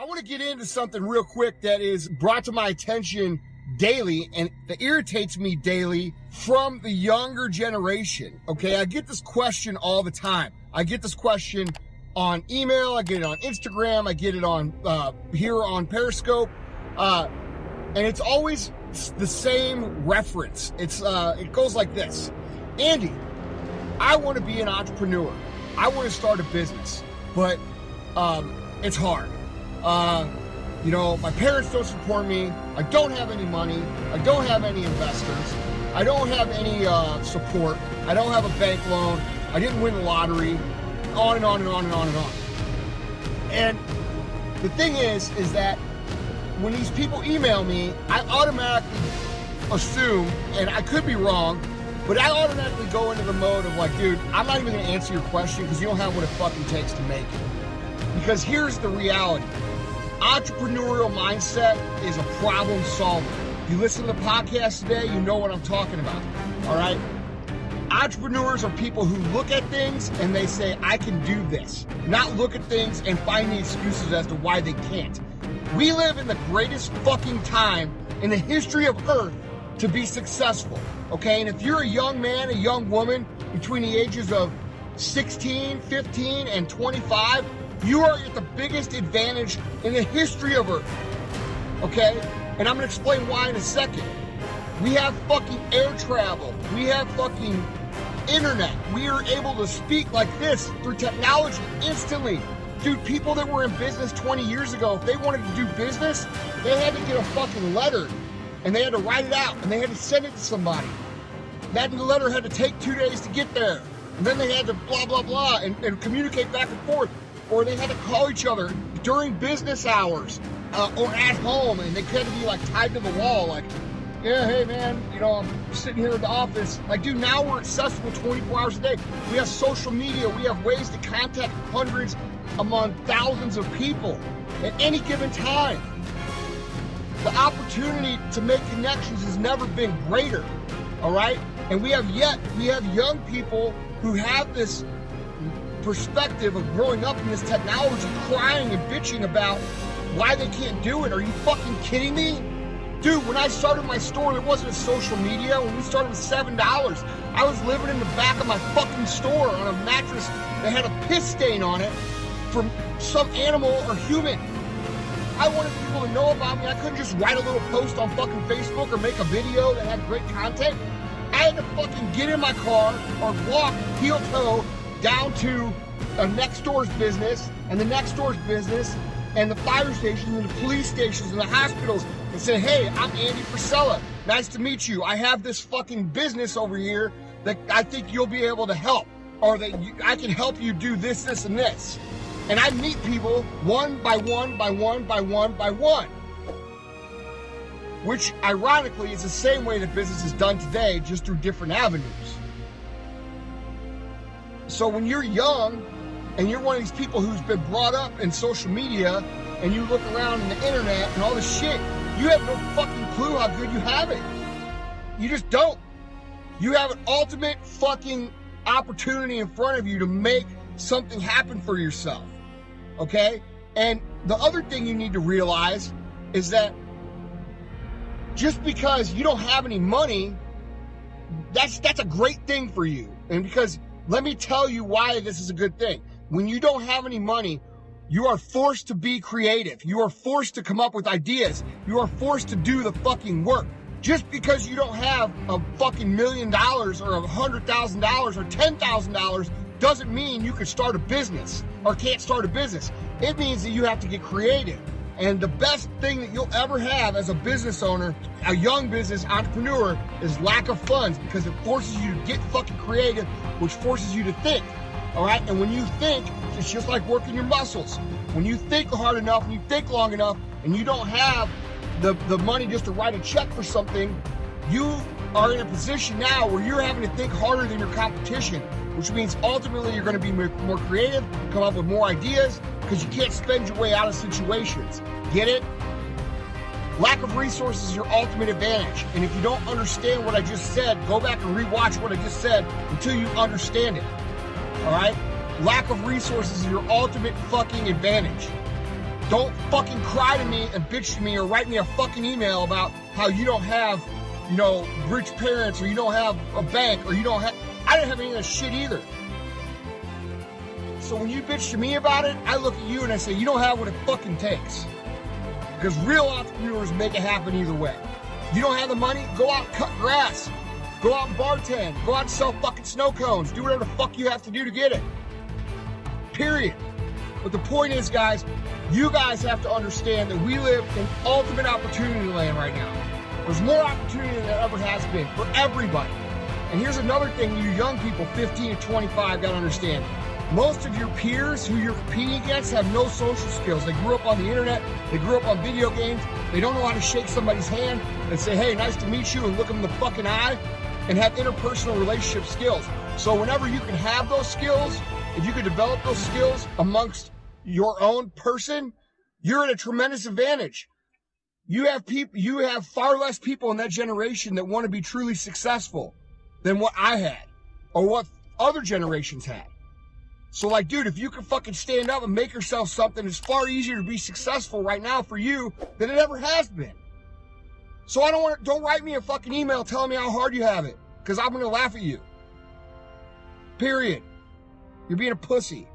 I want to get into something real quick that is brought to my attention daily and that irritates me daily from the younger generation. Okay, I get this question all the time. I get this question on email, I get it on Instagram, I get it on here on Periscope, and it's always the same reference. It goes like this: Andy, I want to be an entrepreneur. I want to start a business, but it's hard. My parents don't support me. I don't have any money. I don't have any investors. I don't have any support. I don't have a bank loan. I didn't win the lottery. On and on and on and on and on. And the thing is that when these people email me, I automatically assume, and I could be wrong, but I automatically go into the mode of like, dude, I'm not even going to answer your question because you don't have what it fucking takes to make it. Because here's the reality. Entrepreneurial mindset is a problem solver. If you listen to the podcast today, you know what I'm talking about. All right? Entrepreneurs are people who look at things and they say, I can do this. Not look at things and find the excuses as to why they can't. We live in the greatest fucking time in the history of Earth to be successful. Okay? And if you're a young man, a young woman between the ages of 16, 15, and 25, you are at the biggest advantage in the history of Earth. Okay? And I'm going to explain why in a second. We have fucking air travel. We have fucking internet. We are able to speak like this through technology instantly. Dude, people that were in business 20 years ago, if they wanted to do business, they had to get a fucking letter and they had to write it out and they had to send it to somebody. That letter had to take 2 days to get there. And then they had to blah, blah, blah and communicate back and forth. Or they had to call each other during business hours or at home, and they had to be like tied to the wall, like, yeah, hey man, I'm sitting here in the office. Like, dude, now we're accessible 24 hours a day. We have social media. We have ways to contact hundreds among thousands of people at any given time. The opportunity to make connections has never been greater, all right? And we have young people who have this perspective of growing up in this technology, crying and bitching about why they can't do it. Are you fucking kidding me? Dude, when I started my store, there wasn't a social media. When we started with $7, I was living in the back of my fucking store on a mattress that had a piss stain on it from some animal or human. I wanted people to know about me. I couldn't just write a little post on fucking Facebook or make a video that had great content. I had to fucking get in my car or walk heel toe down to a next door's business and the next door's business and the fire stations and the police stations and the hospitals and say, hey, I'm Andy Frisella. Nice to meet you. I have this fucking business over here that I think you'll be able to help, or that I can help you do this, this, and this. And I meet people one by one by one by one by one. Which, ironically, is the same way that business is done today, just through different avenues. So when you're young and you're one of these people who's been brought up in social media and you look around in the internet and all this shit, you have no fucking clue how good you have it. You just don't. You have an ultimate fucking opportunity in front of you to make something happen for yourself. Okay? And the other thing you need to realize is that just because you don't have any money, that's a great thing for you. And because let me tell you why this is a good thing. When you don't have any money, you are forced to be creative. You are forced to come up with ideas. You are forced to do the fucking work. Just because you don't have a fucking $1 million or $100,000 or $10,000 doesn't mean you can start a business or can't start a business. It means that you have to get creative. And the best thing that you'll ever have as a business owner, a young business entrepreneur, is lack of funds, because it forces you to get fucking creative, which forces you to think. All right? And when you think, it's just like working your muscles. When you think hard enough and you think long enough and you don't have the money just to write a check for something, you are in a position now where you're having to think harder than your competition, which means ultimately you're going to be more creative, come up with more ideas, because you can't spend your way out of situations. Get it? Lack of resources is your ultimate advantage. And if you don't understand what I just said, go back and rewatch what I just said until you understand it. All right? Lack of resources is your ultimate fucking advantage. Don't fucking cry to me and bitch to me or write me a fucking email about how you don't have, you know, rich parents, or you don't have a bank, or you don't have... I didn't have any of that shit either. So when you bitch to me about it, I look at you and I say, you don't have what it fucking takes. Because real entrepreneurs make it happen either way. You don't have the money, go out and cut grass. Go out and bartend. Go out and sell fucking snow cones. Do whatever the fuck you have to do to get it. Period. But the point is, guys, you guys have to understand that we live in ultimate opportunity land right now. There's more opportunity than there ever has been for everybody. And here's another thing you young people, 15 to 25, gotta understand. Most of your peers who you're competing against have no social skills. They grew up on the internet. They grew up on video games. They don't know how to shake somebody's hand and say, hey, nice to meet you, and look them in the fucking eye and have interpersonal relationship skills. So whenever you can have those skills, if you can develop those skills amongst your own person, you're at a tremendous advantage. You have far less people in that generation that want to be truly successful than what I had or what other generations had. So like, dude, if you can fucking stand up and make yourself something, it's far easier to be successful right now for you than it ever has been. So don't write me a fucking email telling me how hard you have it, because I'm going to laugh at you. Period. You're being a pussy.